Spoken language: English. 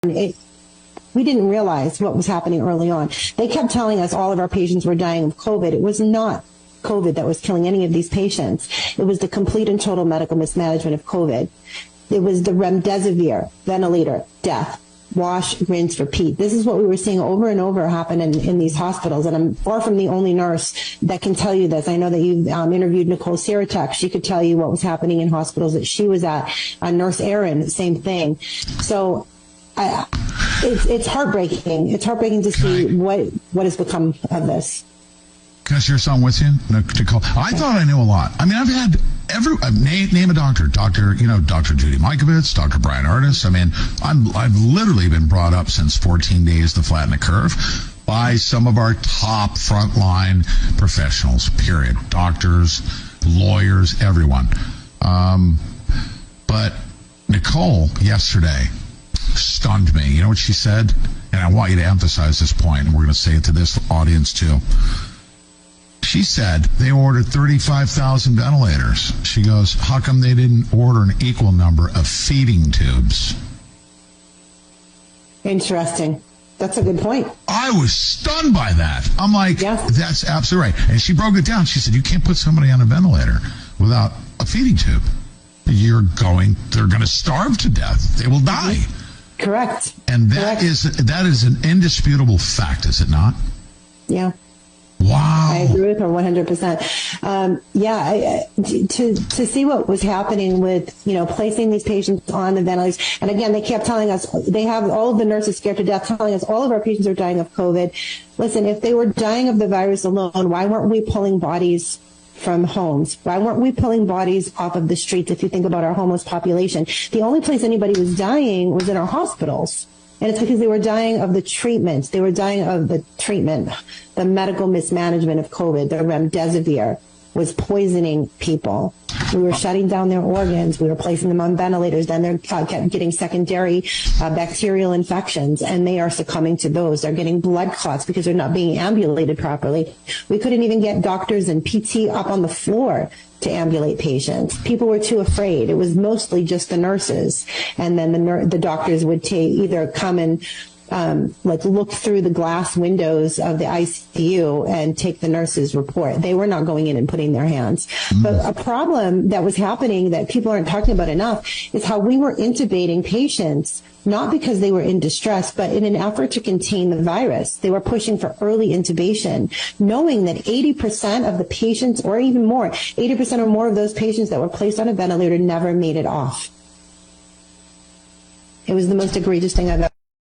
We didn't realize what was happening early on. They kept telling us all of our patients were dying of COVID. It was not COVID that was killing any of these patients. It was the complete and total medical mismanagement of COVID. It was the remdesivir, ventilator, death. Wash, rinse, repeat. This is what we were seeing over and over happen in these hospitals. And I'm far from the only nurse that can tell you this. I know that you've interviewed Nicole Siratek. She could tell you what was happening in hospitals that she was at. Nurse Erin, same thing. So it's heartbreaking. It's heartbreaking to see what has become of this. Can I share something with you, Nicole? I thought I knew a lot. I mean, I've had name a doctor, Dr. Judy Mikovits, Dr. Brian Artis. I mean, I've literally been brought up since 14 days to flatten the curve by some of our top frontline professionals, period. Doctors, lawyers, everyone. But Nicole yesterday stunned me. You know what she said? And I want you to emphasize this point, and we're going to say it to this audience too. She said they ordered 35,000 ventilators. She goes, how come they didn't order an equal number of feeding tubes? Interesting. That's a good point. I was stunned by that. I'm like, That's absolutely right. And she broke it down. She said, you can't put somebody on a ventilator without a feeding tube. They're going to starve to death. They will die. Correct. And that is an indisputable fact, is it not? Yeah. Wow. I agree with her 100%. To see what was happening with, placing these patients on the ventilators. And again, they kept telling us, they have all of the nurses scared to death, telling us all of our patients are dying of COVID. Listen, if they were dying of the virus alone, why weren't we pulling bodies from homes? Why weren't we pulling bodies off of the streets? If you think about our homeless population, the only place anybody was dying was in our hospitals. And it's because they were dying of the treatments. They were dying of the treatment, the medical mismanagement of COVID. The remdesivir was poisoning people. We were shutting down their organs. We were placing them on ventilators. Then they kept getting secondary bacterial infections, and they are succumbing to those. They're getting blood clots because they're not being ambulated properly. We couldn't even get doctors and PT up on the floor to ambulate patients. People were too afraid. It was mostly just the nurses. And then the doctors would either come and look through the glass windows of the ICU and take the nurse's report. They were not going in and putting their hands. But a problem that was happening that people aren't talking about enough is how we were intubating patients, not because they were in distress, but in an effort to contain the virus. They were pushing for early intubation, knowing that 80% of the patients, or even more, 80% or more of those patients that were placed on a ventilator never made it off. It was the most egregious thing I've ever